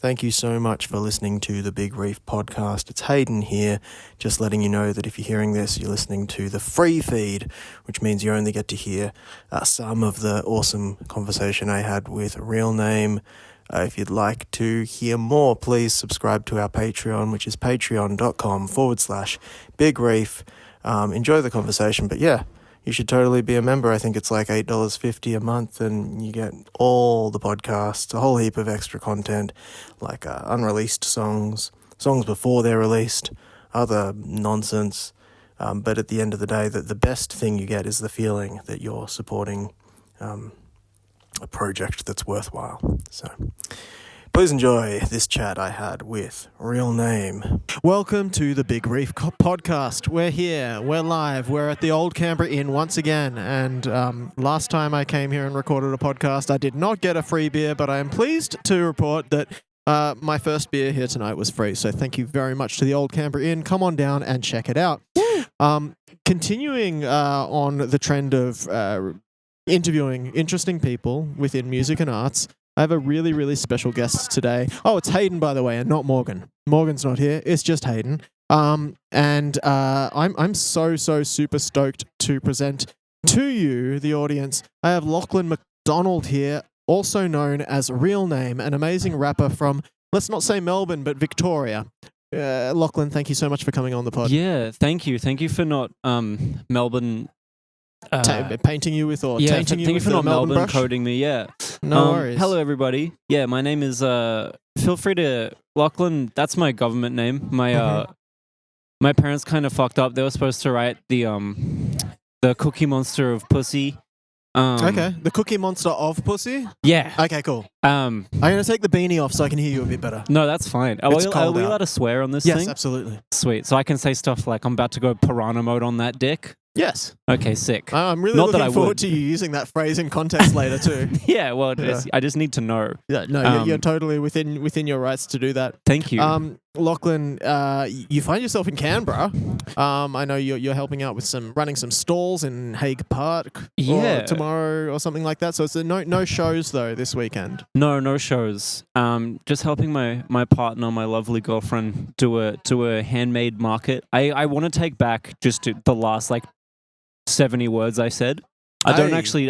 Thank you so much for listening to the Big Reef Podcast. It's Hayden here, just letting you know that if you're hearing this, you're listening to the free feed, which means you only get to hear some of the awesome conversation I had with Realname. If you'd like to hear more, please subscribe to our Patreon, which is patreon.com/Big Reef. Enjoy the conversation, but yeah, you should totally be a member. I think it's like $8.50 a month, and you get all the podcasts, a whole heap of extra content, like unreleased songs before they're released, other nonsense. But at the end of the day, the best thing you get is the feeling that you're supporting a project that's worthwhile. So please enjoy this chat I had with Realname. Welcome to the Big Reef Podcast. We're here, we're live, we're at the Old Canberra Inn once again, and last time I came here and recorded a podcast, I did not get a free beer, but I am pleased to report that my first beer here tonight was free, so thank you very much to the Old Canberra Inn. Come on down and check it out. Continuing on the trend of interviewing interesting people within music and arts, I have a really, really special guest today. Oh, it's Hayden, by the way, and not Morgan. Morgan's not here. It's just Hayden. I'm so super stoked to present to you, the audience. I have Lachlan McDonald here, also known as Realname, an amazing rapper from, let's not say Melbourne, but Victoria. Lachlan, thank you so much for coming on the pod. Yeah, thank you. Thank you for not Melbourne... painting you with, or tainting you with, thank you for not Melbourne Melbourne brush? coding me, yeah. No worries. Hello, everybody. Yeah, my name is, feel free to, Lachlan, that's my government name. My parents kind of fucked up. They were supposed to write the Cookie Monster of Pussy. Okay, the Cookie Monster of Pussy? Yeah. Okay, cool. I'm going to take the beanie off so I can hear you a bit better. No, that's fine. Are we allowed to swear on this thing? Yes, absolutely. Sweet. So I can say stuff like, I'm about to go piranha mode on that dick? Yes. Okay, sick. I'm really Not that I looking forward would. to you using that phrase in context later too. Yeah, well, I just need to know. Yeah, no, you're totally within your rights to do that. Thank you. Lachlan, you find yourself in Canberra. I know you're helping out with running some stalls in Hague Park. Yeah. Tomorrow or something like that. So it's no shows though this weekend. No shows. Just helping my partner, my lovely girlfriend, do a handmade market. I want to take back just the last 70 words I said. I don't actually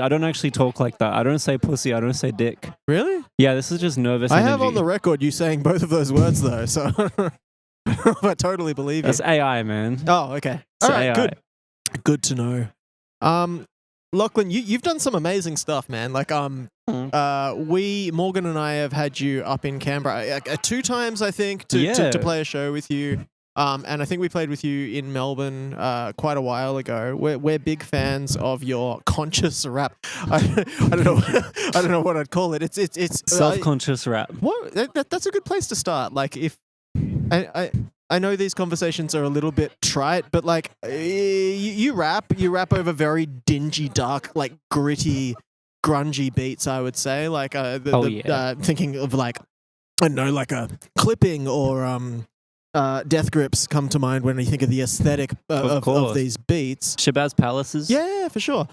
talk like that. I don't say pussy. I don't say dick. Really? Yeah, this is just nervous I energy. have on the record you saying both of those words though, so I totally believe That's you. AI, man. Oh, okay. It's All right, AI. good to know. Lachlan, you've done some amazing stuff, man. Morgan and I have had you up in Canberra 2 times, I think, to play a show with you. And I think we played with you in Melbourne quite a while ago. We're big fans of your conscious rap. I don't know. I don't know what I'd call it. It's Self-conscious rap. What? That's a good place to start. If I know these conversations are a little bit trite, but you rap over very dingy, dark, gritty, grungy beats. I would say thinking of I don't know, a Clipping or Death Grips come to mind when you think of the aesthetic of these beats. Shabazz Palaces. Yeah, for sure.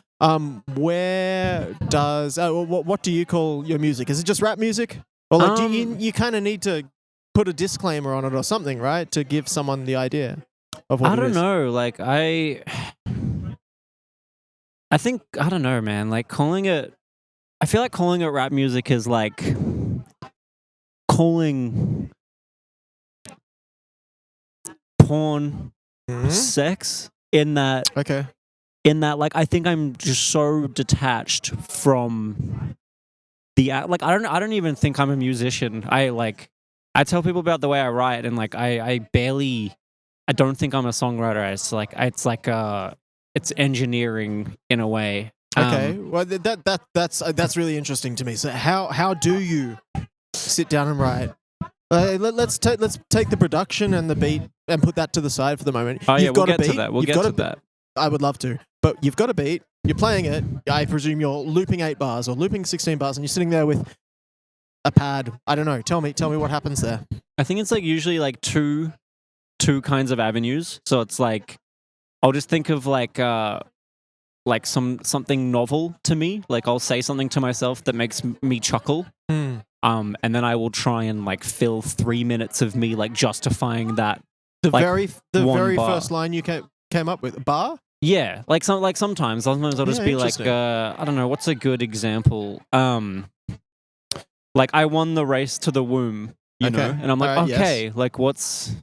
Where does what do you call your music? Is it just rap music, or do you kind of need to put a disclaimer on it or something, right, to give someone the idea of what it is? I don't know. I think I don't know, man. Calling it. I feel like calling it rap music is calling porn sex in that I think I'm just so detached from the I don't even think I'm a musician. I tell people about the way I write, and I don't think I'm a songwriter. It's engineering in a way. Okay, well that's really interesting to me. So how do you sit down and write? Let's take the production and the beat and put that to the side for the moment. Oh yeah, we'll get to that. We'll get to that. I would love to, but you've got a beat. You're playing it. I presume you're looping 8 bars or looping 16 bars, and you're sitting there with a pad. I don't know. Tell me what happens there. I think it's usually two kinds of avenues. So it's I'll just think of something novel to me. I'll say something to myself that makes me chuckle. and then I will try and like fill 3 minutes of me like justifying that. The like, very bar. first line you came up with, bar? Yeah, sometimes I'll just be like, I don't know, what's a good example? Like I won the race to the womb, you know, and I'm like, yes. like what's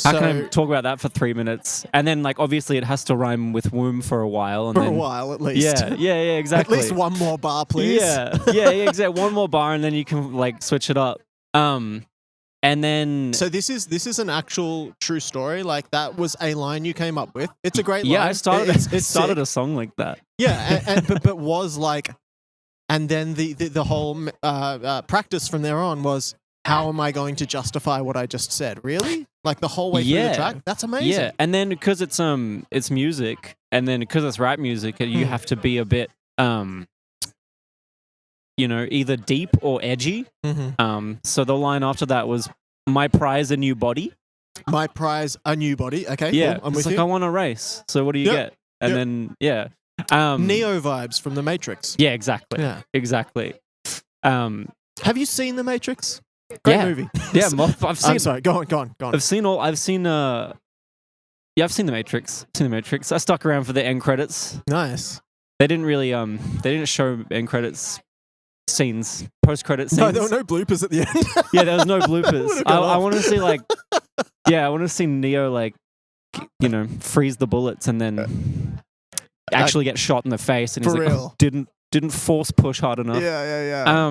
how can I talk about that for 3 minutes? And then like obviously it has to rhyme with womb for a while. And for a while at least. Yeah, exactly. At least one more bar, please. Yeah, exactly. One more bar, and then you can like switch it up. And then so this is an actual true story. Like that was a line you came up with. It's a great line. Yeah, I started started a song like that. Yeah, but was like, and then the whole practice from there on was, how am I going to justify what I just said? Really? Like the whole way through the track? That's amazing. Yeah, and then because it's music, and then because it's rap music, you have to be a bit you know, either deep or edgy. Mm-hmm. So the line after that was, "My prize, a new body." My prize, a new body. Okay, yeah, cool. I'm with like you. I want a race. So what do you get? And then Neo vibes from The Matrix. Yeah, exactly. Yeah, exactly. Have you seen The Matrix? Great movie. Yeah, I've seen. I'm sorry. Go on. I've seen I've seen The Matrix. I stuck around for the end credits. Nice. They didn't really they didn't show end credits scenes, post credit scenes. No, there were no bloopers at the end. Yeah, there was no bloopers. I want to see I want to see Neo like, you know, freeze the bullets and then actually get shot in the face, and he's like, oh, didn't force push hard enough. Yeah.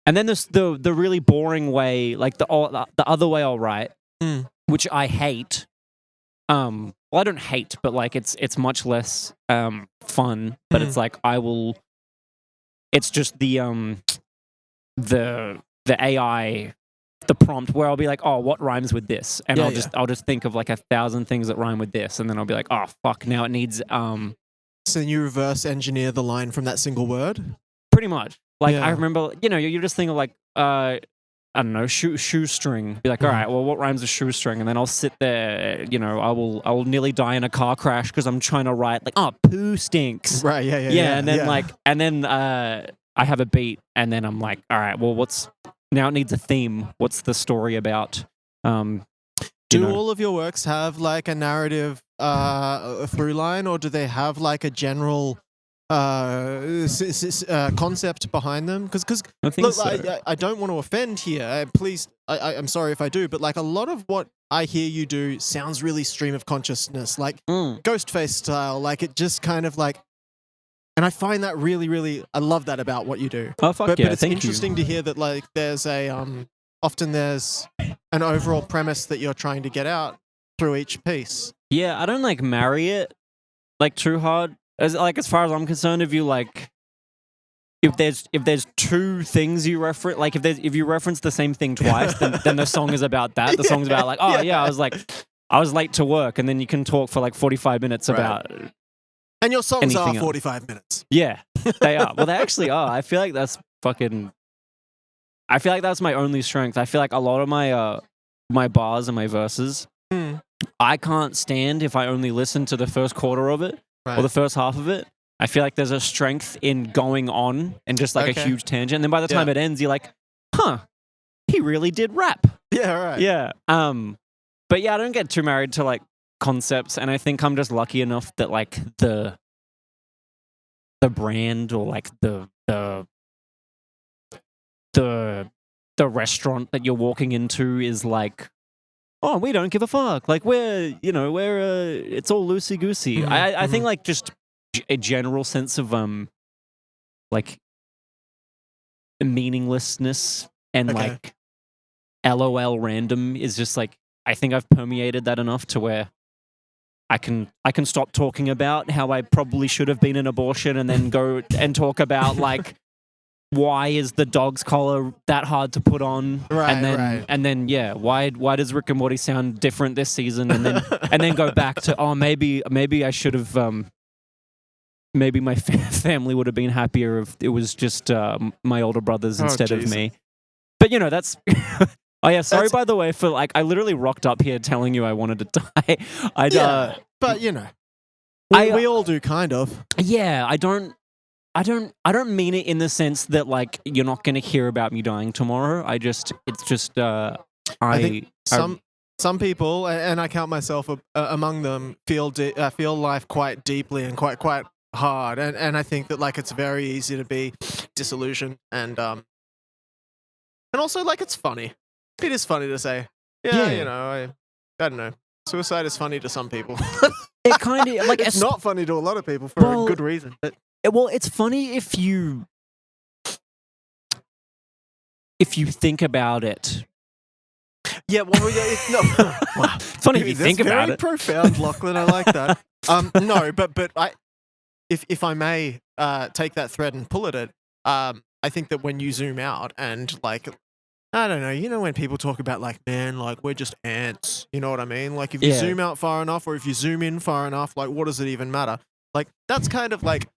And then there's the really boring way, like the other way, all right, which I hate. Well, I don't hate, but like it's much less fun. But it's like it's just the AI, the prompt where I'll be like, oh, what rhymes with this? And I'll just think of like 1,000 things that rhyme with this, and then I'll be like, oh fuck, now it needs So you reverse engineer the line from that single word? Pretty much. Like I remember, you know, you just think of like I don't know, shoestring. Be like, all right, well, what rhymes with shoestring? And then I'll sit there, you know, I will nearly die in a car crash because I'm trying to write like, oh, poo stinks. Right, yeah. And then I have a beat, and then I'm like, all right, well, now it needs a theme. What's the story about? Do all of your works have like a narrative through line, or do they have like a general concept behind them? Because look, so. I don't want to offend here. Please, I'm sorry if I do, but like a lot of what I hear you do sounds really stream of consciousness, like Ghostface style. Like it just kind of like, and I find that really, really, I love that about what you do. Oh fuck but it's thank interesting to hear that like there's often there's an overall premise that you're trying to get out through each piece. Yeah, I don't like marry it like too hard. As far as I'm concerned, if you like, if there's two things you reference, like if you reference the same thing twice, then the song is about that. The song's about like, I was late to work, and then you can talk for like 45 minutes about. And your songs are 45 minutes. Yeah, they are. Well, they actually are. I feel like that's my only strength. I feel like a lot of my bars and my verses, I can't stand if I only listen to the first quarter of it. Right. Or the first half of it. I feel like there's a strength in going on and just like a huge tangent. And then by the time it ends, you're like, huh, he really did rap. Yeah, right. Yeah. But yeah, I don't get too married to like concepts, and I think I'm just lucky enough that like the brand or like the restaurant that you're walking into is like, oh, we don't give a fuck. Like we're it's all loosey goosey. I think like just a general sense of like meaninglessness and like LOL random is just like, I think I've permeated that enough to where I can stop talking about how I probably should have been an abortion and then go and talk about like, why is the dog's collar that hard to put on? Right, and then why does Rick and Morty sound different this season? And then go back to, maybe I should have maybe my family would have been happier if it was just my older brothers instead of me. But you know, that's oh yeah, sorry by the way for like, I literally rocked up here telling you I wanted to die. But you know, we all do kind of. Yeah, I don't don't mean it in the sense that like you're not going to hear about me dying tomorrow. It's just I think some people, and I count myself among them, feel life quite deeply and quite hard, and I think that like it's very easy to be disillusioned, and also like it's funny. It is funny to say, yeah. You know, I don't know. Suicide is funny to some people. It kind of like it's not funny to a lot of people for a good reason. Well, it's funny if you think about it. Yeah, well, no. Wow. It's funny if you think about it. Very profound, Lachlan. I like that. No, but if I may take that thread and pull at it, I think that when you zoom out and like, I don't know, you know, when people talk about like, man, like we're just ants, you know what I mean? Like if you zoom out far enough or if you zoom in far enough, like what does it even matter? Like that's kind of like,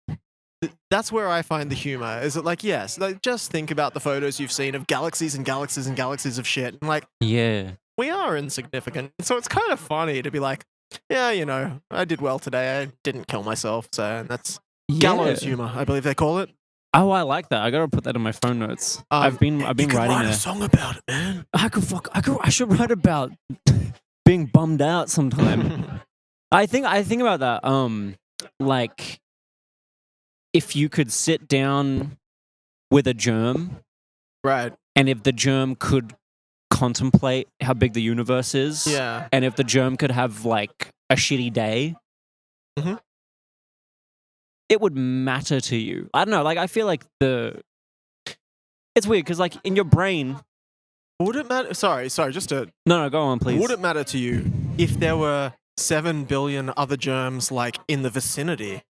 that's where I find the humor. Is it like, yes, like just think about the photos you've seen of galaxies and galaxies and galaxies of shit. And like, we are insignificant. So it's kind of funny to be like, yeah, you know, I did well today. I didn't kill myself. So that's gallows humor, I believe they call it. Oh, I like that. I gotta put that in my phone notes. I've been writing a song about it, man. I should write about being bummed out sometime. I think about that. Like if you could sit down with a germ, right, and if the germ could contemplate how big the universe is, and if the germ could have like a shitty day. Mm-hmm. It would matter to you. I don't know. Like, I feel like it's weird because, like, in your brain, would it matter? Sorry. Just to no, go on, please. Would it matter to you if there were 7 billion other germs like in the vicinity?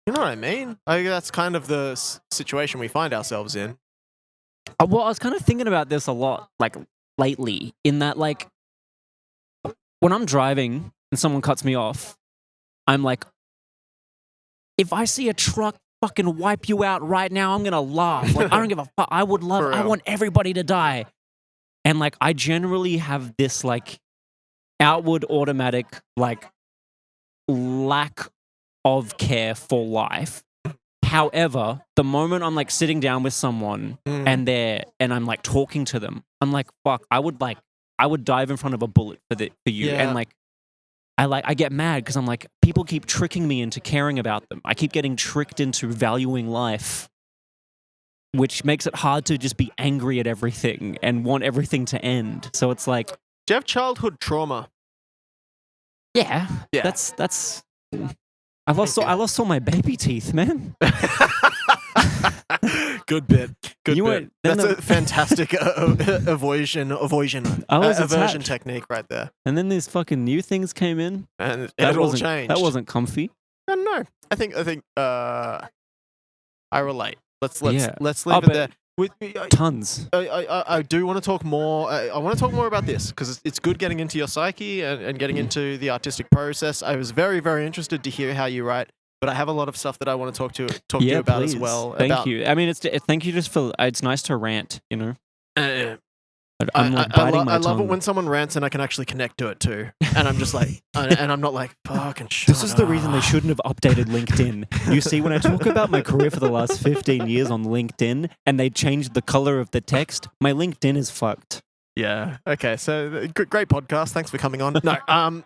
You know what I mean? I think that's kind of the situation we find ourselves in. Well, I was kind of thinking about this a lot, like lately. In that, like, when I'm driving and someone cuts me off, I'm like, if I see a truck fucking wipe you out right now, I'm gonna laugh. Like, I don't give a fuck. I want everybody to die. And like, I generally have this like outward automatic like lack of care for life. However, the moment I'm like sitting down with someone and I'm like talking to them, I'm like, fuck, I would dive in front of a bullet for you. And like, I get mad because I'm like, people keep tricking me into caring about them. I keep getting tricked into valuing life, which makes it hard to just be angry at everything and want everything to end. So it's like, do you have childhood trauma? Yeah. That's. I lost all my baby teeth, man. Good bit. That's a fantastic aversion technique right there. And then these fucking new things came in, and it all changed. That wasn't comfy. I don't know. I think I relate. Let's leave it there. Tons. I do want to talk more. I want to talk more about this because it's good getting into your psyche and getting into the artistic process. I was very, very interested to hear how you write. But I have a lot of stuff that I want to talk to you about as well. Thank you. I mean, thank you just for. It's nice to rant, you know. I love it when someone rants and I can actually connect to it too. And I'm just like, and I'm not like, fucking shit. This is the reason they shouldn't have updated LinkedIn. You see, when I talk about my career for the last 15 years on LinkedIn and they changed the color of the text, my LinkedIn is fucked. Yeah. Okay. So great podcast. Thanks for coming on. No.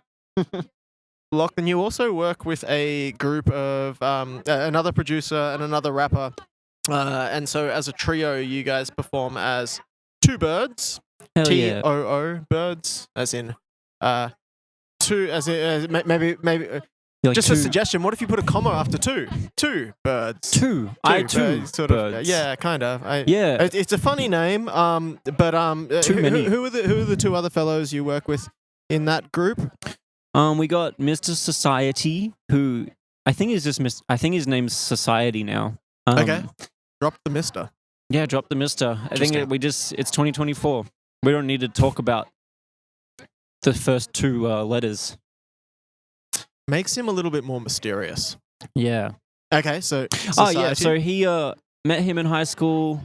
Lachlan, you also work with a group of another producer and another rapper, and so as a trio, you guys perform as Two Birds, TOO Birds, as in two, as in maybe like just a suggestion. What if you put a comma after two? Two birds. Two birds, sort of. Birds. Yeah, kind of. It's a funny name. But too many. Who are the two other fellows you work with in that group? We got Mr. Society, who I think is just I think his name's Society now. Okay. Drop the Mister. Yeah, drop the Mister. I think it's 2024. We don't need to talk about the first two letters. Makes him a little bit more mysterious. Yeah. Okay, so Society. Oh yeah, so he met him in high school.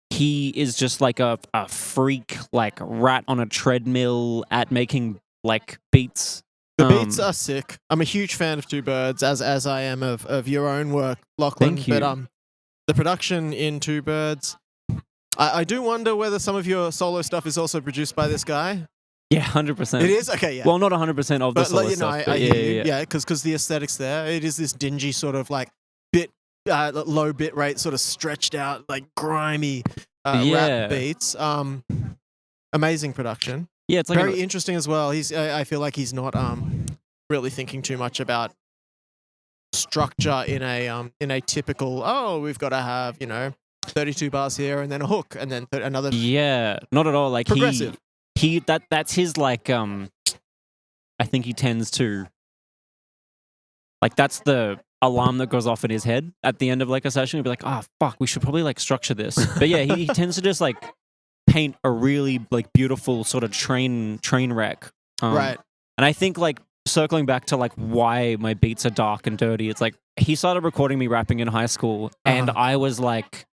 He is just like a freak, like rat on a treadmill at making like beats. The beats are sick. I'm a huge fan of Two Birds, as I am of your own work, Lachlan. Thank you. But the production in Two Birds, I do wonder whether some of your solo stuff is also produced by this guy. Yeah, 100%. It is? Okay, yeah. Well, not 100% of the solo stuff. I hear you. Yeah, because the aesthetics there, it is this dingy sort of like low bit rate, sort of stretched out, like grimy rap beats. Amazing production. Yeah, it's like very interesting as well. I feel like he's not really thinking too much about structure in a typical. We've got to have 32 bars here and then a hook and then another. Yeah, not at all. Like progressive. That's his like. I think he tends to. Like that's the alarm that goes off in his head at the end of like a session. He'll be like, fuck, we should probably like structure this. But yeah, he tends to just like paint a really like beautiful sort of train wreck. Right. And I think like circling back to like why my beats are dark and dirty, it's like he started recording me rapping in high school, and I was like,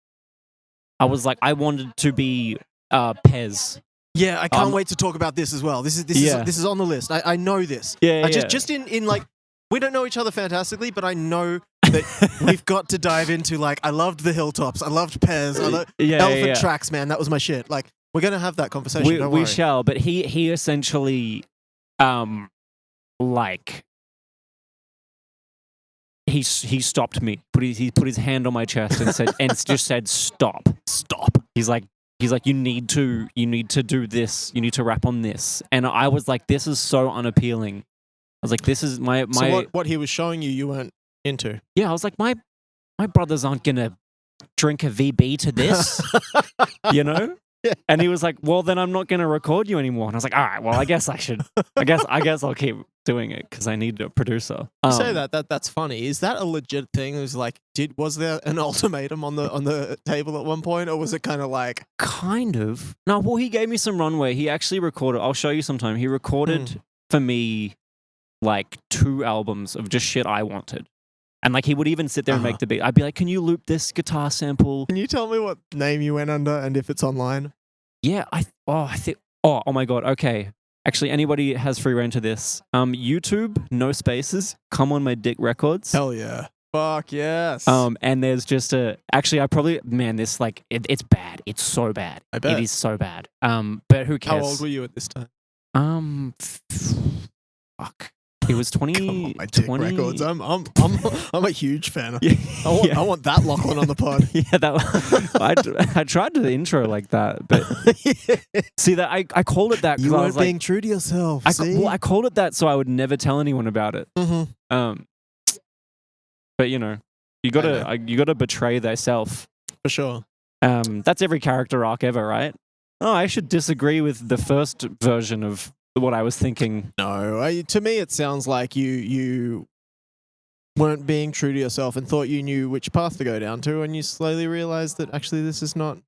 I wanted to be Pez. Yeah, I can't wait to talk about this as well. This is on the list. I know this. Just in like, we don't know each other fantastically, but I know that we've got to dive into like, I loved the Hilltops, I loved Pez, Elephant Tracks, man, that was my shit. Like, we're gonna have that conversation. Don't worry. We shall. But he essentially, like, he stopped me. He put his hand on my chest and said, and just said, stop. He's like, you need to do this. You need to rap on this. And I was like, this is so unappealing. I was like, this is my. So what he was showing you weren't into? Yeah, I was like, my brothers aren't gonna drink a VB to this, Yeah. And he was like, well, then I'm not gonna record you anymore. And I was like, all right, well, I guess I should. I guess I'll keep doing it because I need a producer. You say that's funny. Is that a legit thing? It was like, was there an ultimatum on the table at one point, or was it kind of like? Kind of. No, well, he gave me some runway. He actually recorded. I'll show you sometime. He recorded for me like 2 albums of just shit I wanted. And like he would even sit there and make the beat. I'd be like, can you loop this guitar sample? Can you tell me what name you went under and if it's online? Yeah, I think oh my god, okay. Actually, anybody has free reign to this. YouTube, no spaces, Come On My Dick Records. Hell yeah. Fuck yes. And there's just this like it's bad. It's so bad. I bet. It is so bad. But who cares? How old were you at this time? Fuck. It was 20. My Dick Records. I'm a huge fan of. I want that Lachlan on the pod. I tried to intro like that, but see that I called it that because I was like being true to yourself. I called it that so I would never tell anyone about it. Mm-hmm. But you gotta betray thyself for sure. That's every character arc ever, right? Oh, I should disagree with the first version of what I was thinking. No, to me it sounds like you weren't being true to yourself and thought you knew which path to go down to, and you slowly realized that actually this is not.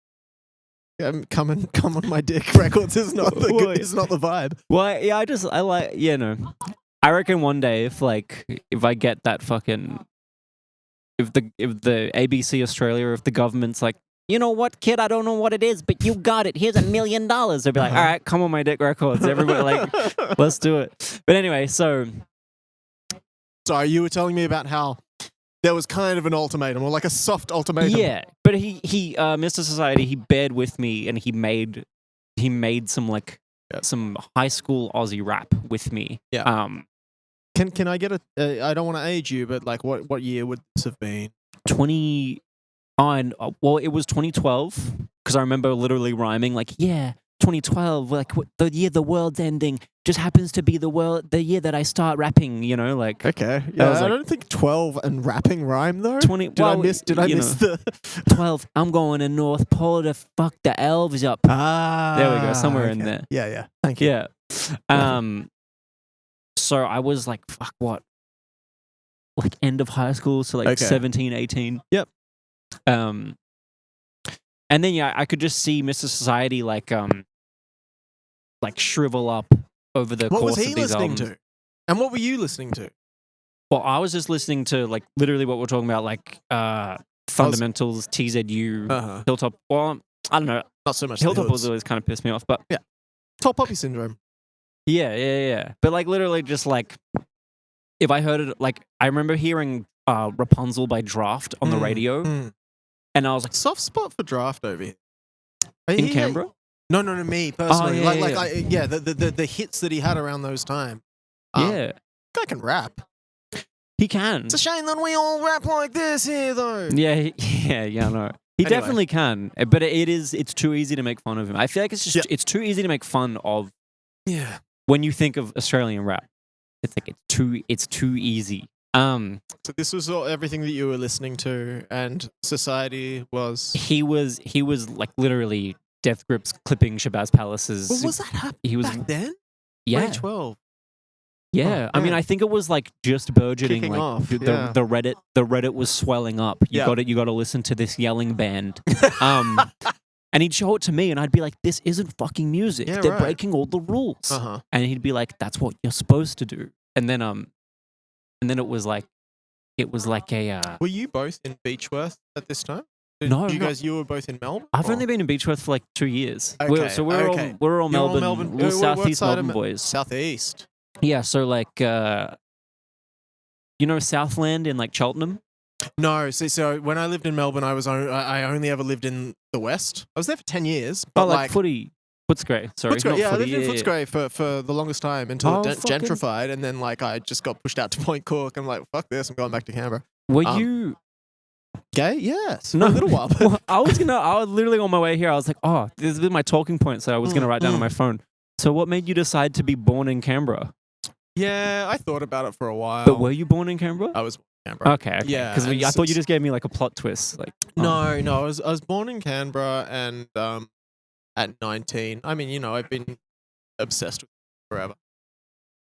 Come on my dick records is not the vibe. Well, yeah, I reckon one day if I get that fucking if the ABC Australia, if the government's like, you know what, kid, I don't know what it is, but you got it. Here's $1 million. They'll be like, all right, Come On My Dick Records. Everybody, like, let's do it. But anyway, so. Sorry, you were telling me about how there was kind of an ultimatum, or like a soft ultimatum. Yeah, but he Mr. Society, he bared with me, and he made some some high school Aussie rap with me. Yeah. Can I get I don't want to age you, but like what year would this have been? Well, it was 2012 because I remember literally rhyming like, yeah, 2012, like the year the world's ending just happens to be the year that I start rapping, like. Okay, yeah, I don't think 12 and rapping rhyme though. Did I miss the 12? I'm going to North Pole to fuck the elves up. There we go, somewhere in there. Yeah. Thank you. Yeah. So I was like, fuck what? Like end of high school, so like 17, 18. Yep. And then I could just see Mr. Society like shrivel up over the course of these albums. What was he listening to? And what were you listening to? Well, I was just listening to like literally what we're talking about, like Fundamentals, TZU, Hilltop. Well, I don't know. Not so much. Hilltop was always kind of pissed me off, but yeah, Tall Poppy Syndrome. Yeah. But like literally just like if I heard it, like I remember hearing Rapunzel by Draft on the radio, and I was like, soft spot for Draft over here. In Canberra? No, me personally. Yeah, the hits that he had around those times. Yeah. Guy can rap. He can. It's a shame that we all rap like this here, though. Yeah, I know. He definitely can, but it's too easy to make fun of him. I feel like it's just it's too easy to make fun of. Yeah. When you think of Australian rap, it's like it's too easy. So this was everything that you were listening to, and society was. He was like literally Death Grips clipping Shabazz Palace's. Well, was that happening back then? Yeah. 2012. Yeah, I mean, I think it was like just burgeoning. Kicking like off, the Reddit was swelling up. You got to listen to this yelling band. And he'd show it to me, and I'd be like, "This isn't fucking music. They're breaking all the rules." And he'd be like, "That's what you're supposed to do." And then it was like a. Were you both in Beechworth at this time? No, you were both in Melbourne. I've only been in Beechworth for like 2 years. Okay, We're all Melbourne. We're Southeast Melbourne boys. Southeast. Yeah, so like, Southland in like Cheltenham. No, so when I lived in Melbourne, I only ever lived in the West. I was there for 10 years. But Footscray. Sorry, Footscray. Yeah, I lived in Footscray for the longest time until it gentrified, and then like I just got pushed out to Point Cook, and I'm like, fuck this, I'm going back to Canberra. Were you gay? Yes, no, for a little while. Well, I was literally on my way here. I was like, oh, this is my talking point, so I was gonna write down on my phone. So, what made you decide to be born in Canberra? Yeah, I thought about it for a while. But were you born in Canberra? I was born in Canberra. Okay. Yeah, because I thought you just gave me like a plot twist. Like no, I was born in Canberra, and at 19, I mean, I've been obsessed with it forever.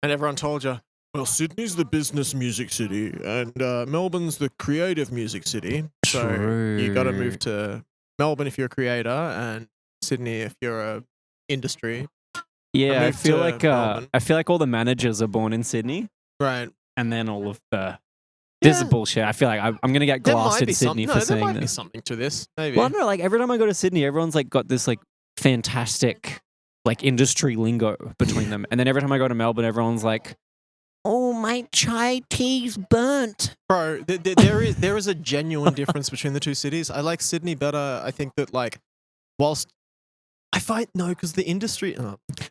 And everyone told you, well, Sydney's the business music city, and Melbourne's the creative music city. So you got to move to Melbourne if you're a creator, and Sydney if you're a industry. Yeah, I feel like all the managers are born in Sydney, right? And then all of the this is bullshit. I feel like I'm gonna get glassed in Sydney for saying this. There might be something to this, maybe. Well, I don't know. Like every time I go to Sydney, everyone's like got this like fantastic like industry lingo between them, and then every time I go to Melbourne, everyone's like, "Oh, my chai tea's burnt." Bro, there is a genuine difference between the two cities. I like Sydney better. I think that like, whilst I find because the industry.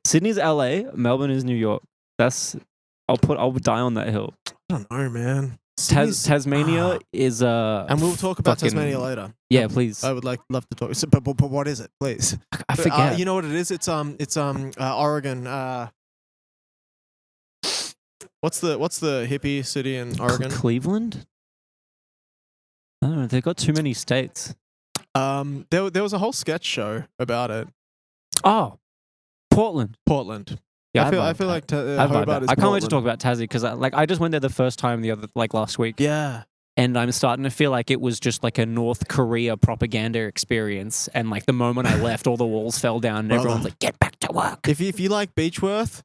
Sydney's LA, Melbourne is New York. I'll die on that hill. I don't know, man. Tasmania is and we'll talk about Tasmania later. Yeah, please. I would love to talk. But what is it, please? I forget. You know what it is? It's Oregon. What's the hippie city in Oregon? Cleveland? I don't know. They've got too many states. There was a whole sketch show about it. Oh, Portland. Yeah, I feel like Hobart is I can't wait to talk about Tassie because I just went there the first time last week. Yeah. And I'm starting to feel like it was just like a North Korea propaganda experience. And like the moment I left, all the walls fell down and everyone's like, get back to work. If you like Beechworth,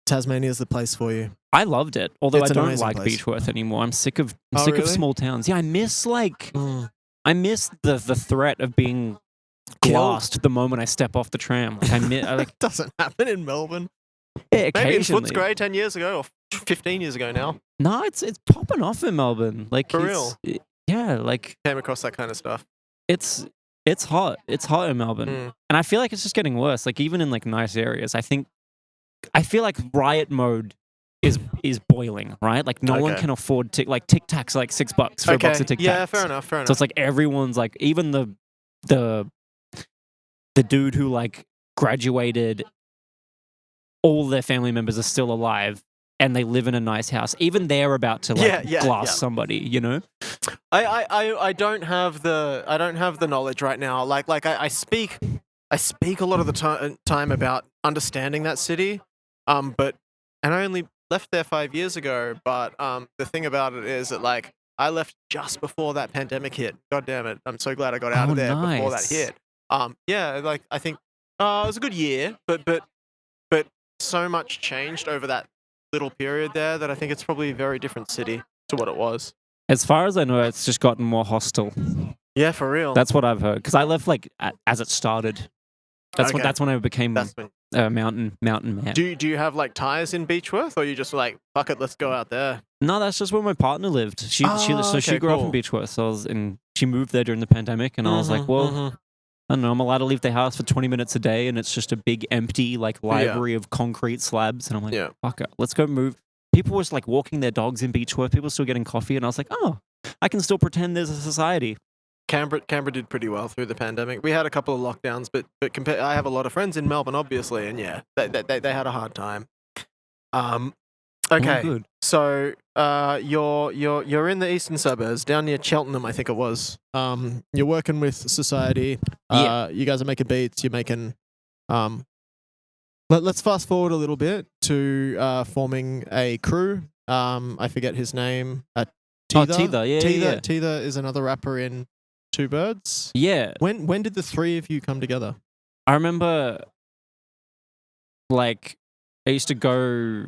Tasmania is the place for you. I loved it, although I don't like place. Beechworth anymore. I'm sick of small towns. Yeah, I miss the threat of being glassed the moment I step off the tram. It doesn't happen in Melbourne. Yeah, maybe in occasionally. Footscray 10 years ago or 15 years ago now. No, it's popping off in Melbourne. Like for real. Yeah, like came across that kind of stuff. It's hot. It's hot in Melbourne, and I feel like it's just getting worse. Like even in like nice areas, I feel like riot mode is boiling. Right, like no one can afford like Tic Tacs like $6 for a box of Tic Tacs. Yeah, fair enough. So it's like everyone's like even the dude who like graduated, all their family members are still alive and they live in a nice house. Even they're about to glass somebody, you know? I don't have the knowledge right now. Like I speak a lot of the time about understanding that city. And I only left there 5 years ago, but the thing about it is that like I left just before that pandemic hit. God damn it. I'm so glad I got out of there before that hit. Yeah, like I think it was a good year, but so much changed over that little period there that I think it's probably a very different city to what it was. As far as I know, it's just gotten more hostile. Yeah, for real. That's what I've heard. Because I left like as it started. That's when I became mountain man. Do you have like ties in Beechworth, or you just like, fuck it, let's go out there? No, that's just where my partner lived. She grew up in Beechworth. So she moved there during the pandemic, and I was like, well, I don't know, I'm allowed to leave the house for 20 minutes a day, and it's just a big empty like library of concrete slabs, and I'm like, fuck it, let's go move. People were like walking their dogs in Beechworth. People were still getting coffee, and I was like, oh, I can still pretend there's a society. Canberra did pretty well through the pandemic. We had a couple of lockdowns, but I have a lot of friends in Melbourne, obviously, and they had a hard time. Okay, good. So you're in the eastern suburbs, down near Cheltenham, I think it was. You're working with Society. You guys are making beats. You're making. Let's fast forward a little bit to forming a crew. I forget his name. Teether, yeah. Teether is another rapper in Two Birds. Yeah. When did the three of you come together? I remember, like, I used to go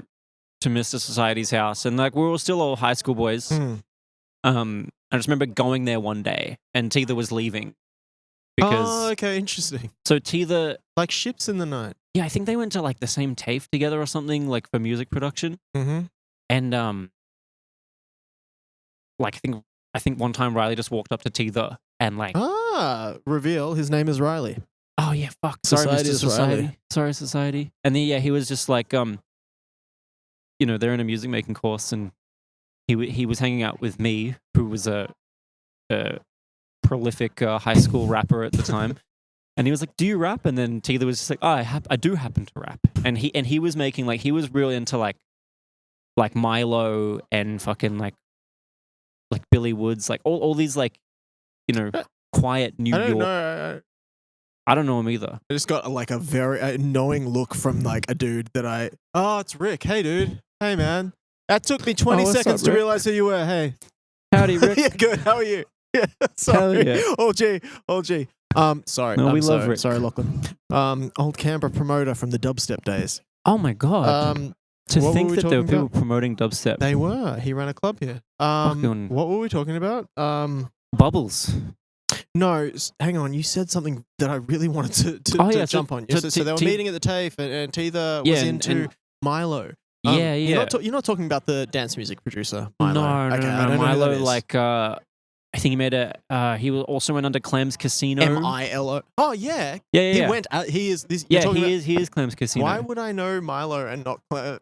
to Mr. Society's house, and like we were still all high school boys. I just remember going there one day, and Teether was leaving. Okay, interesting. So Teether, like ships in the night. Yeah, I think they went to like the same TAFE together or something, like for music production. And like I think one time Riley just walked up to Teether and like reveal his name is Riley. Oh yeah, fuck. Sorry, Mr. Society. Riley. Sorry, Society. And then he was just like you know, they're in a music making course, and he was hanging out with me, who was a prolific high school rapper at the time. And he was like, "Do you rap?" And then Teether was just like, "Oh, I do happen to rap." And he was making like, he was really into like Milo and fucking like Billy Woods, like all these like, you know, quiet New York. I don't know him either. I just got like a very knowing look from like a dude that it's Rick. Hey dude. Hey man. That took me 20 seconds to realize who you were. Hey. Howdy, Rick. Yeah, good. How are you? Yeah. Sorry. Hell yeah. OG. Sorry. No, we love Rick. Sorry, Lachlan. Old Canberra promoter from the dubstep days. Oh my god. To think that there were people promoting dubstep. They were. He ran a club here. What were we talking about? Bubbles. No, hang on. You said something that I really wanted to jump on. So they were meeting at the TAFE, and Teether was into Milo. You're not talking about the dance music producer, Milo. No. Milo, like, I think he made he also went under Clem's Casino. Milo. Oh yeah. Yeah. He went. He is. This, yeah, he is Clem's Casino. Why would I know Milo and not Clem?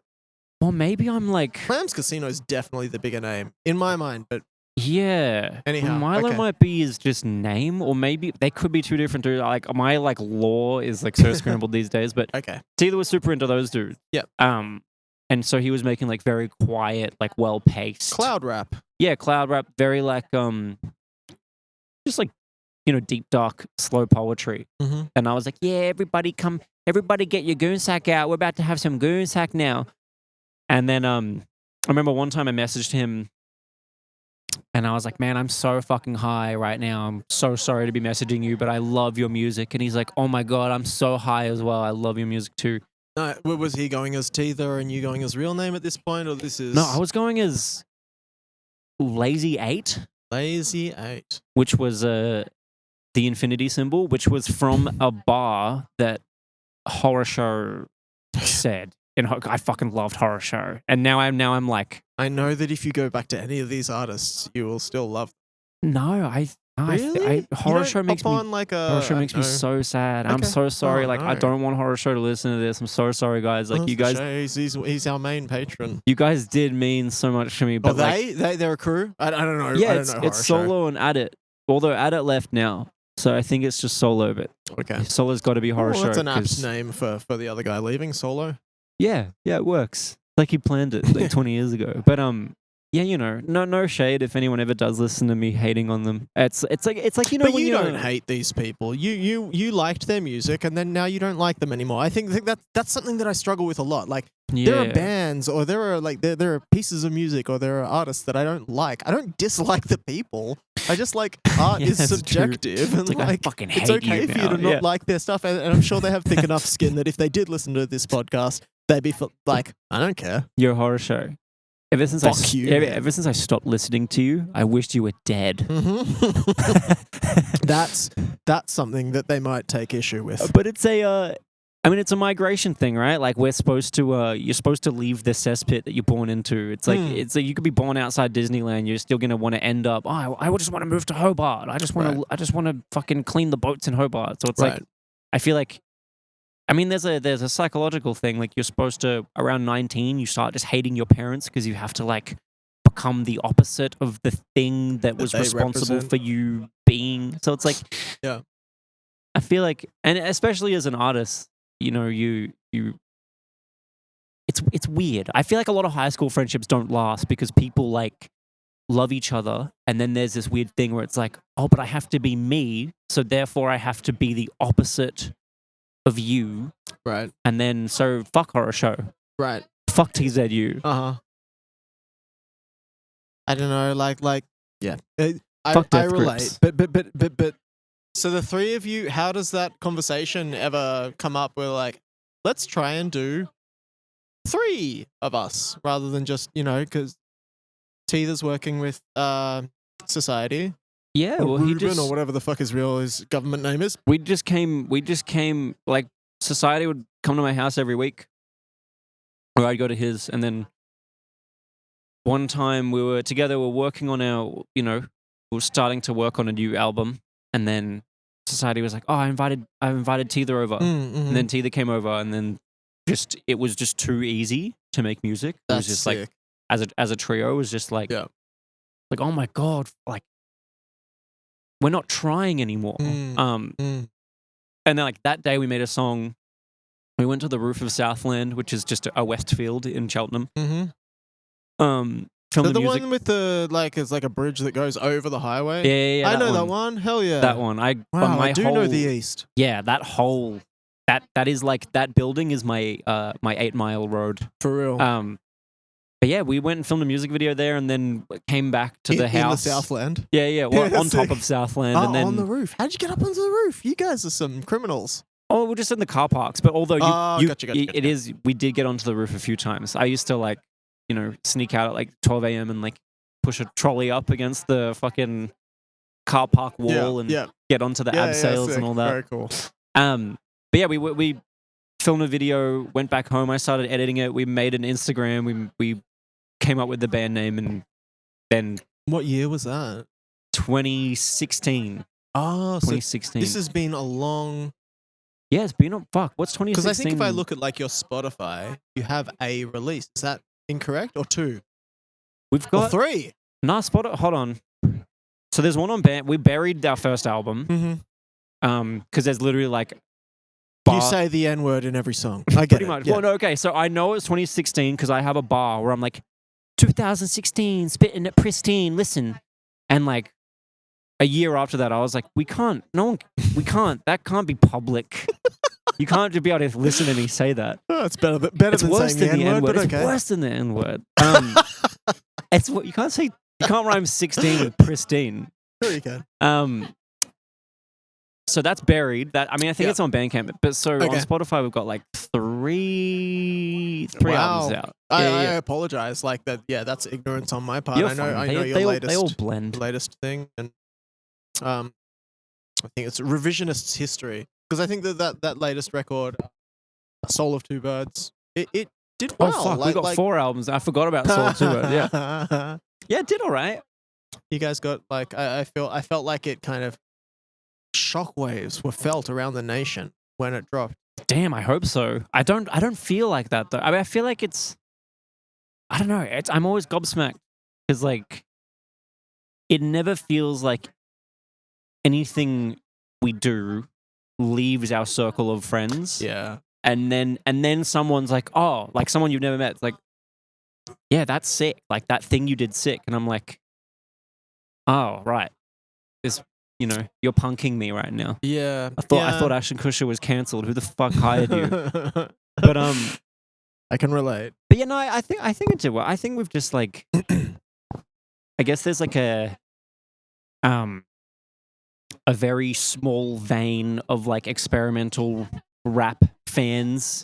Well, maybe I'm like, Clem's Casino is definitely the bigger name in my mind, but yeah. Anyhow, Milo might be his just name, or maybe they could be two different dudes. Like my like lore is like so scrambled these days, but Teether was super into those dudes. Yep. And so he was making like very quiet, like well paced Cloudrap. Yeah, Cloudrap, very like just like, you know, deep dark slow poetry. And I was like, yeah, everybody get your goon sack out. We're about to have some goon sack now. And then I remember one time I messaged him, and I was like, man, I'm so fucking high right now. I'm so sorry to be messaging you, but I love your music. And he's like, oh my God, I'm so high as well. I love your music too. Was he going as Teether and you going as Realname at this point, or this is? No, I was going as Lazy 8. Lazy 8. Which was the infinity symbol, which was from a bar that Horror Show said. And I fucking loved Horror Show. And now I'm like, I know that if you go back to any of these artists, you will still love them. No, really? Horror Show makes me so sad. Okay. I'm so sorry. I don't want Horror Show to listen to this. I'm so sorry, guys. Like you guys, he's our main patron. You guys did mean so much to me. But they're a crew. I don't know. Yeah, I don't know it's Solo and Adit. Although Adit left now, so I think it's just Solo. But Solo's got to be Horror Show. That's an apt name for the other guy leaving, Solo. Yeah, it works. Like he planned it like 20 years ago. But yeah, you know, no shade if anyone ever does listen to me hating on them. It's like you know, but when you don't hate these people. You liked their music, and then now you don't like them anymore. I think that's something that I struggle with a lot. Like there are bands, or there are pieces of music, or there are artists that I don't like. I don't dislike the people. I just like art is subjective, and I fucking hate it's okay for you to not like their stuff. And I'm sure they have thick enough skin that if they did listen to this podcast, they'd be like, I don't care. You're a Horror Show. Ever since I stopped listening to you, I wished you were dead. That's something that they might take issue with. But it's a I mean, it's a migration thing, right? Like you're supposed to leave the cesspit that you're born into. It's like you could be born outside Disneyland. You're still gonna want to end up. Oh, I just want to move to Hobart. I just want to fucking clean the boats in Hobart. So it's like, I feel like, I mean, there's a psychological thing. Like you're supposed to, around 19, you start just hating your parents because you have to like become the opposite of the thing that was responsible for you being. So it's like, yeah. I feel like, and especially as an artist, it's weird. I feel like a lot of high school friendships don't last because people like love each other, and then there's this weird thing where it's like, oh, but I have to be me, so therefore I have to be the opposite of you. Right. And then so fuck Horror Show. Right. Fuck TZU. Uh-huh. I don't know, like yeah. Fuck I death relate. groups. But so the three of you, how does that conversation ever come up where like, let's try and do 3 of us rather than just, because Teether's working with Society. Yeah, or well, Ruben or whatever the fuck his government name is. We just came like Society would come to my house every week, or I'd go to his, and then one time we were together. We're working on we were starting to work on a new album. And then Society was like, "Oh, I invited Teether over," and then Teether came over, and then it was just too easy to make music. It was just sick. like as a trio, it was just like, like, oh my god, like we're not trying anymore. And then like that day we made a song. We went to the roof of Southland, which is just a Westfield in Cheltenham. The one with the it's like a bridge that goes over the highway. Yeah. I know that one. Hell yeah, that one. I know the East. Yeah, that is like that building is my 8 Mile road for real. But yeah, we went and filmed a music video there, and then came back to the house in the Southland. Yeah. Well, on top of Southland, and then on the roof. How'd you get up onto the roof? You guys are some criminals. Oh, we're just in the car parks. But although gotcha. It is, we did get onto the roof a few times. I used to sneak out at like 12 a.m. and like push a trolley up against the fucking car park wall and get onto the abseils and all that. Very cool. But yeah, we filmed a video, went back home. I started editing it. We made an Instagram. We came up with the band name, and then what year was that? 2016. Oh, 2016. So this has been a long. Yeah, it's been what's 2016? Because I think if I look at like your Spotify, you have a release. Is that incorrect or 2? We've got 3. Nah, hold on. So there's one on band. We buried our first album. Because there's literally like. You say the N-word in every song. I get pretty it. much. Yeah. Well, no, okay. So I know it's 2016 because I have a bar where I'm like, 2016, spitting it pristine. Listen, and like a year after that, I was like, we can't. That can't be public. You can't just be able to listen to me say that. Oh, it's better than worse saying than the N-word. It's okay. worse than the N-word. It's what you can't say. You can't rhyme 16 with pristine. Sure you can. So that's buried. I think it's on Bandcamp. But on Spotify we've got like three albums out. I apologize. Like that. Yeah, that's ignorance on my part. You're I know. fine. I know They your latest. They all blend. Latest thing, and I think it's revisionist history because I think that latest record, Soul of Two Birds, it did well. Oh fuck, we got 4 albums. I forgot about Soul of Two Birds. Yeah, yeah, it did all right. You guys got like I felt like it kind of. Shockwaves were felt around the nation when it dropped. Damn, I hope so. I don't feel like that though. I mean, I feel like it's. I don't know. I'm always gobsmacked because like, it never feels like anything we do leaves our circle of friends. Yeah, and then someone's like, oh, like someone you've never met. It's like, yeah, that's sick. Like that thing you did sick, and I'm like, oh right, this. You're punking me right now. Yeah. I thought Ashton Kutcher was cancelled. Who the fuck hired you? But I can relate. But yeah, no, I think it did well. I think we've just like I guess there's like a very small vein of like experimental rap fans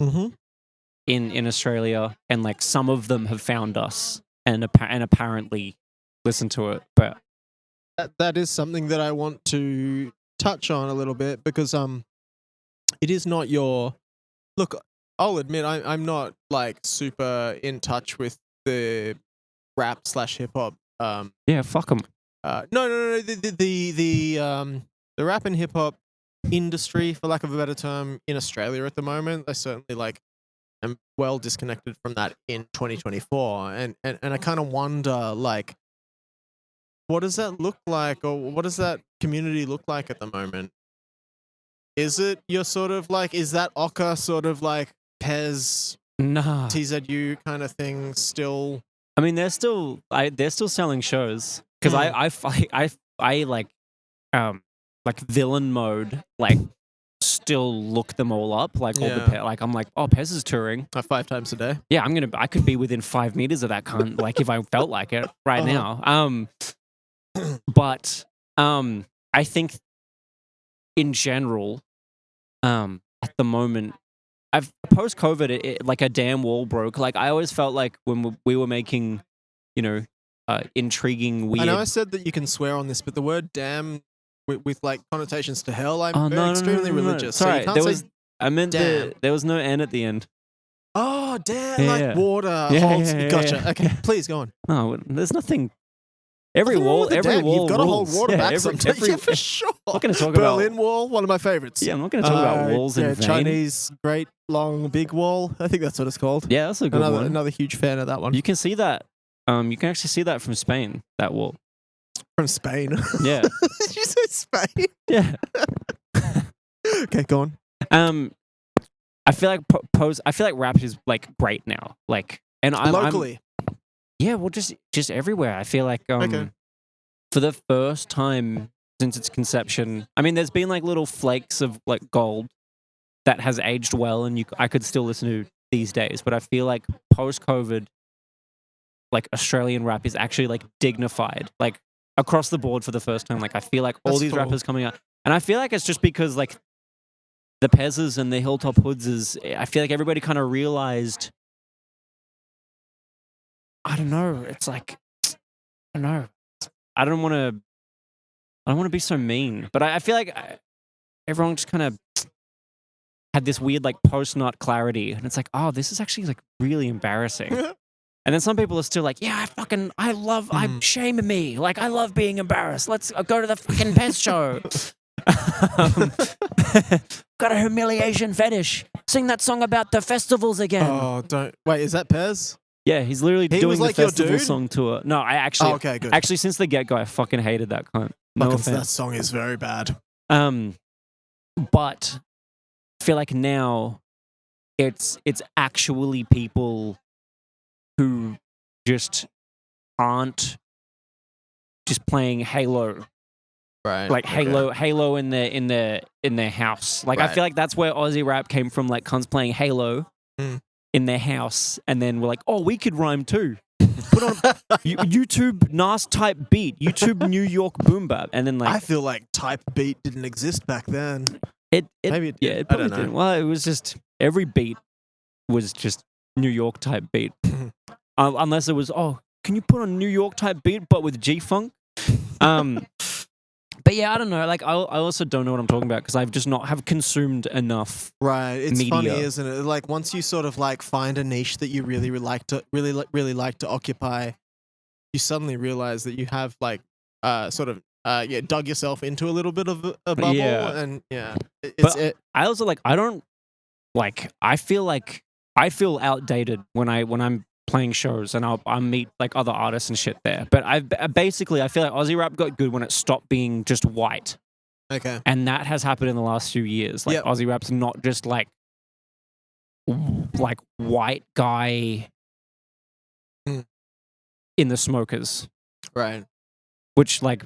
in Australia, and like some of them have found us and apparently listen to it, but that is something that I want to touch on a little bit because it is not your Look, I'll admit I'm not like super in touch with the rap/hip hop. Yeah, fuck them. No. The rap and hip hop industry, for lack of a better term, in Australia at the moment, I certainly like am well disconnected from that in 2024, and I kind of wonder like, what does that look like, or what does that community look like at the moment? Is it you're sort of like, is that Ocker sort of like Pez, Nah. TZU kind of thing still? I mean, they're still selling shows because I like villain mode, like still look them all up, like all the like I'm like, oh, Pez is touring 5 times a day. Yeah, I could be within 5 meters of that cunt, like if I felt like it right now. But I think in general, at the moment, I've post-COVID, like a damn wall broke. Like I always felt like when we were making, intriguing, weird. I know I said that you can swear on this, but the word "damn" with like connotations to hell, I'm extremely religious. Sorry, so you can't say I meant damn. there was no N at the end. Oh, damn! Like water holds. Gotcha. Okay, please go on. No, there's nothing. Every wall you've got to hold water back sometimes. Yeah, for sure. I'm not going to talk about Berlin Wall, one of my favorites. Yeah, I'm not going to talk about walls in vain. Chinese Great Long Big Wall. I think that's what it's called. Yeah, that's a good one. Another huge fan of that one. You can see that. You can actually see that from Spain. That wall. From Spain. Yeah. Did you say Spain? Yeah. Okay, go on. I feel like I feel like rap is like great now. Like, and locally. Yeah, well, just everywhere. I feel like for the first time since its conception, I mean, there's been like little flakes of like gold that has aged well, and I could still listen to these days. But I feel like post-COVID, like Australian rap is actually like dignified, like across the board for the first time. Like I feel like all these rappers coming out, and I feel like it's just because like the Pezzas and the Hilltop Hoods I feel like everybody kind of realized. I don't know. It's like I don't know. I don't want to be so mean, but I feel like everyone just kind of had this weird like post-nut clarity, and it's like, oh, this is actually like really embarrassing. And then some people are still like, yeah, I'm shaming me. Like, I love being embarrassed. Let's go to the fucking Pez show. Got a humiliation fetish. Sing that song about the festivals again. Oh, don't. Wait, is that Pez? Yeah, he's literally doing like the festival song tour. No, I actually... Oh, okay, good. Actually, since the get-go, I fucking hated that cunt. No offense. That song is very bad. But I feel like now it's actually people who just aren't just playing Halo. Right. Like Halo in their house. Like I feel like that's where Aussie rap came from, like cunts playing Halo in their house, and then we're like, oh, we could rhyme too. Put on YouTube Nas type beat, YouTube New York boom bap, and then like I feel like type beat didn't exist back then. Maybe it did. Yeah, it probably didn't. Well, it was just every beat was just New York type beat, unless it was can you put on New York type beat but with G funk? But yeah, I don't know. Like, I also don't know what I'm talking about because I've just not have consumed enough. Right, it's media. funny, isn't it? Like once you sort of like find a niche that you really like to occupy, you suddenly realize that you have like dug yourself into a little bit of a bubble, and I also like I feel outdated when I'm playing shows and I'll meet like other artists and shit there. But I feel like Aussie rap got good when it stopped being just white. Okay. And that has happened in the last few years. Like Aussie rap's not just like white guy in the Smokers. Right. Which like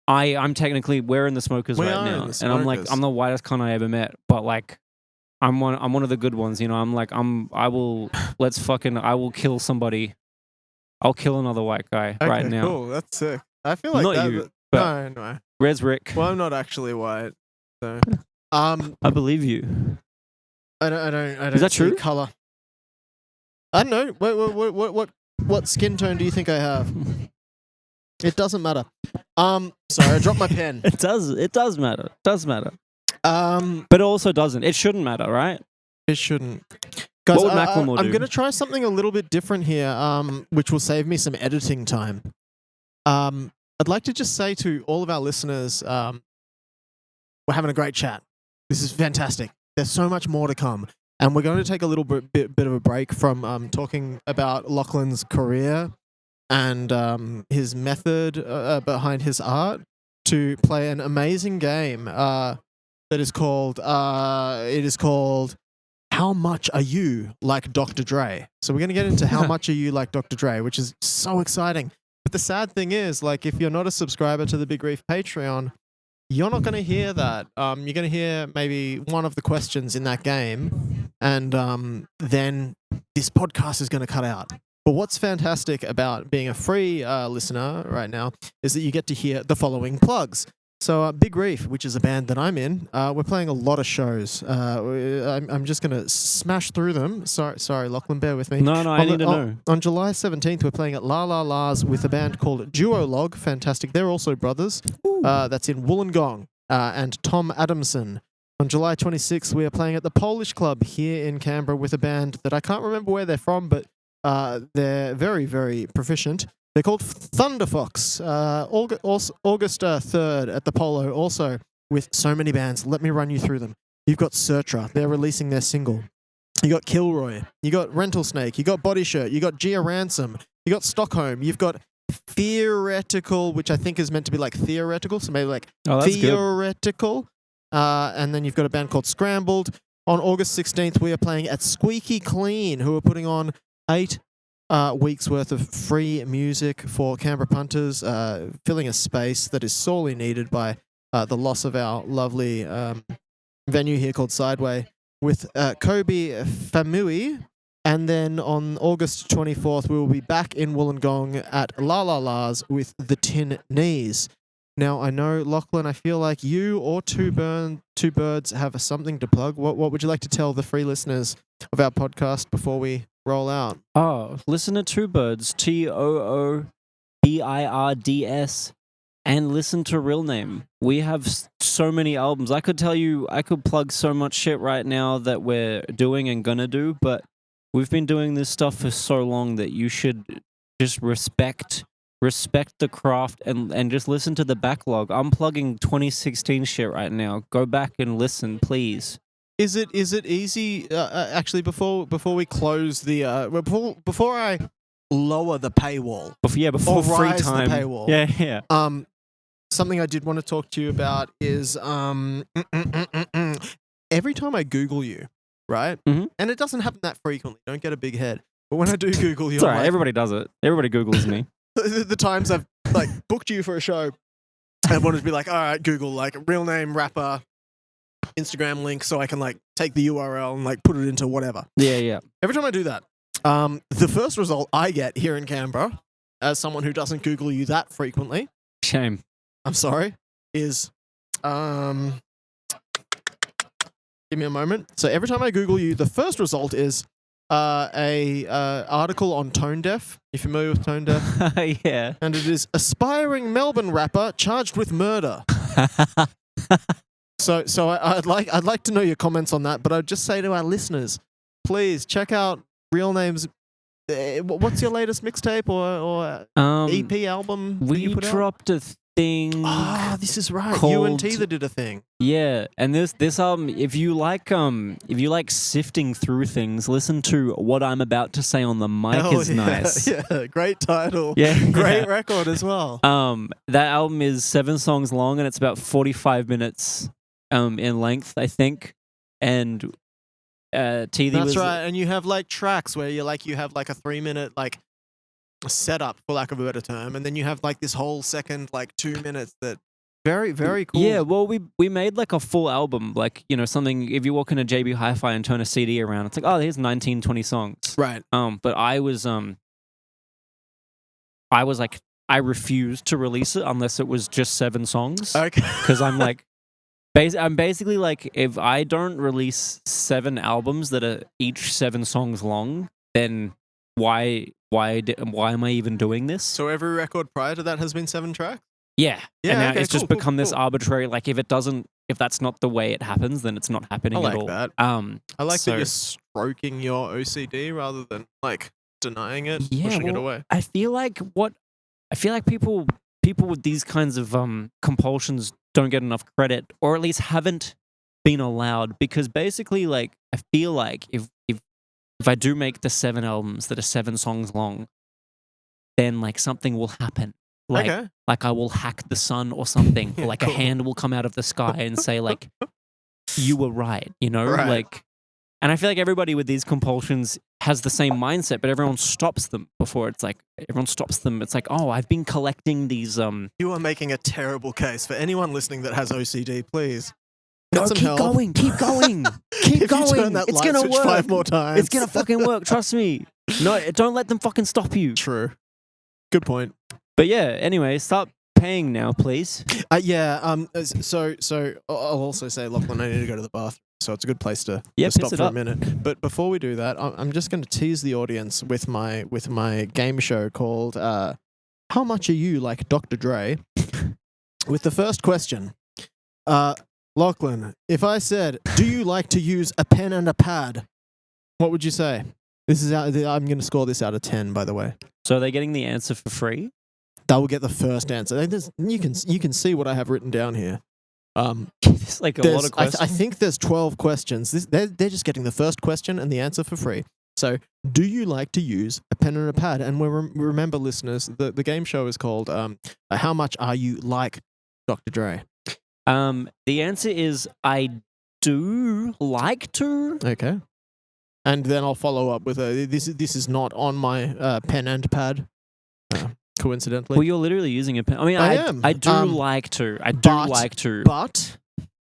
I'm technically we're in the Smokers right now. And I'm like I'm the whitest cunt I ever met, but like I'm one of the good ones, you know. I'm like I will kill somebody. I'll kill another white guy right now. Cool, that's sick. I feel like not you, but no. Res Rick. Well, I'm not actually white, so I believe you. I don't. Is that true? Color. I don't know. What skin tone do you think I have? It doesn't matter. Sorry, I dropped my pen. It does matter. It does matter. But it also doesn't. It shouldn't matter, right? It shouldn't. Guys, What would Macklemore I'm do? going to try something a little bit different here, which will save me some editing time. I'd like to just say to all of our listeners, we're having a great chat. This is fantastic. There's so much more to come. And we're going to take a little bit of a break from talking about Lachlan's career and his method behind his art to play an amazing game that is called How Much Are You Like Dr. Dre? So we're going to get into How Much Are You Like Dr. Dre, which is so exciting. But the sad thing is, like, if you're not a subscriber to the Big Reef Patreon, you're not going to hear that. You're going to hear maybe one of the questions in that game, and then this podcast is going to cut out. But what's fantastic about being a free listener right now is that you get to hear the following plugs. So Big Reef, which is a band that I'm in, we're playing a lot of shows. I'm just going to smash through them. Sorry, Lachlan, bear with me. No, I need to know. On July 17th, we're playing at La La La's with a band called Duolog. Fantastic. They're also brothers. That's in Wollongong. And Tom Adamson. On July 26th, we are playing at the Polish Club here in Canberra with a band that I can't remember where they're from, but they're very, very proficient. They're called Thunderfox. August 3rd at the Polo, also with so many bands. Let me run you through them. You've got Sertra. They're releasing their single. You got Kilroy. You got Rental Snake. You got Body Shirt. You got Gia Ransom. You got Stockholm. You've got Theoretical, which I think is meant to be like theoretical, so maybe like theoretical. And then you've got a band called Scrambled. On August 16th, we are playing at Squeaky Clean, who are putting on 8 weeks worth of free music for Canberra punters, filling a space that is sorely needed by the loss of our lovely venue here called Sideway with Kobe Famui. And then on August 24th, we will be back in Wollongong at La La La's with the Tin Knees. Now, I know, Lachlan, I feel like you or Two Birds have something to plug. What would you like to tell the free listeners of our podcast before we roll out? Oh, listen to Two Birds, Toobirds, and listen to Realname. We have so many albums. I could plug so much shit right now that we're doing and gonna do, but we've been doing this stuff for so long that you should just respect the craft and just listen to the backlog. I'm plugging 2016 shit right now. Go back and listen, please. Is it easy? Actually, before we close the before I lower the paywall, before free rise time, the paywall. Yeah. Something I did want to talk to you about is every time I Google you, right? Mm-hmm. And it doesn't happen that frequently. Don't get a big head. But when I do Google you, it's all right. Everybody does it. Everybody Googles me. The times I've like booked you for a show and wanted to be like, all right, Google like real name rapper, Instagram link, so I can like take the URL and like put it into whatever. Yeah. Every time I do that, the first result I get here in Canberra, as someone who doesn't Google you that frequently, shame. I'm sorry, is give me a moment. So every time I Google you, the first result is a article on Tone Deaf. You familiar with Tone Deaf? Yeah. And it is aspiring Melbourne rapper charged with murder. So I'd like to know your comments on that, but I'd just say to our listeners, please check out Realname's. What's your latest mixtape or EP album? We dropped a thing. Ah, this is right. Called, You and Teether did a thing. Yeah, and this if you like sifting through things, listen to What I'm About to Say on the Mic is nice. Yeah, great title. Yeah, great record as well. That album is 7 songs long and it's about 45 minutes in length, I think. And That's right. And you have like tracks where you have like a 3-minute like setup, for lack of a better term, and then you have like this whole second like 2 minutes that very, very cool. Yeah, well, we made like a full album, like, you know, something, if you walk into JB Hi-Fi and turn a CD around, it's like, oh, here's 19, 20 songs. Right. But I was like, I refused to release it unless it was just 7 songs. Okay. Because I'm like, I'm basically like, if I don't release 7 albums that are each 7 songs long, then why am I even doing this? So every record prior to that has been 7 tracks? Yeah. And now okay, it's just become this arbitrary, like, if it doesn't if that's not the way it happens, then it's not happening I like at all. that. I like that you're stroking your OCD rather than like denying it, pushing it away. I feel like people with these kinds of compulsions don't get enough credit, or at least haven't been allowed, because basically, like, I feel like if I do make the 7 albums that are 7 songs long, then like something will happen. Like I will hack the sun or something, or like a hand will come out of the sky and say like, you were right, you know? Right. Like, and I feel like everybody with these compulsions has the same mindset, but everyone stops them before it's like, It's like, oh, I've been collecting these. You are making a terrible case for anyone listening that has OCD, please. No, keep going. Keep going. If you turn that it's light gonna switch work 5 more times. It's gonna fucking work. Trust me. No, don't let them fucking stop you. True. Good point. But yeah, anyway, start paying now, please. So I'll also say, Lachlan, I need to go to the bathroom, so it's a good place to piss stop it for up. a minute. But before we do that, I'm just going to tease the audience with my game show called "How Much Are You Like Dr. Dre?" with the first question. Lachlan, if I said, "Do you like to use a pen and a pad?" what would you say? I'm going to score this out of 10, by the way. So are they getting the answer for free? They will get the first answer. You can see what I have written down here. It's like a lot of questions. I think there's 12 questions. They're just getting the first question and the answer for free. So, do you like to use a pen and a pad? And remember, listeners, the game show is called "How Much Are You Like Dr. Dre?" The answer is I do like to. Okay. And then I'll follow up with this is not on my pen and pad. Coincidentally. Well, you're literally using a pen. I mean, I am. I do like to. I do like to. But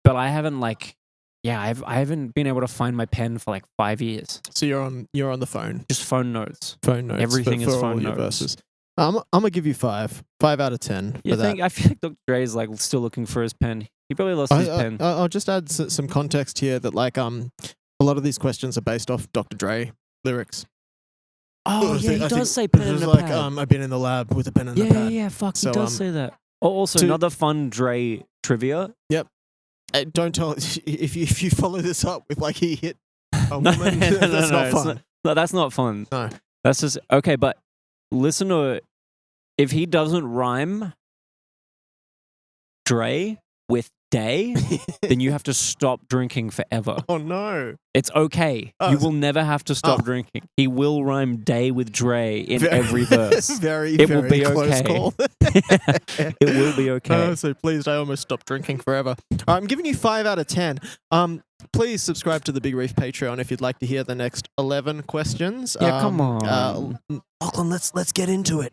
I haven't I haven't been able to find my pen for like 5 years. So you're on the phone. Just phone notes. Phone notes. Everything for is all phone your notes. verses. I'm gonna give you 5 out of 10. I feel like Dr. Dre is like still looking for his pen. He probably lost his pen. I'll just add some context here that like a lot of these questions are based off Dr. Dre lyrics. Oh, yeah, he does say pen and a like, pad. I've been in the lab with a pen and a pad. Yeah, fuck, So, he does say that. Oh, also, another fun Dre trivia. Yep. Don't tell if you follow this up with like he hit a No, woman. no, That's not it's fun. No, that's not fun. No. That's just okay. But listen to it. If he doesn't rhyme Dre with day, then you have to stop drinking forever. Oh no. It's okay. Oh, you will never have to stop drinking. He will rhyme day with Dre in every verse. It will be close okay. call. It will be okay. Oh, so pleased I almost stopped drinking forever. I'm giving you 5 out of 10. Please subscribe to the Big Reef Patreon if you'd like to hear the next 11 questions. Yeah, come on. Lachlan, let's get into it.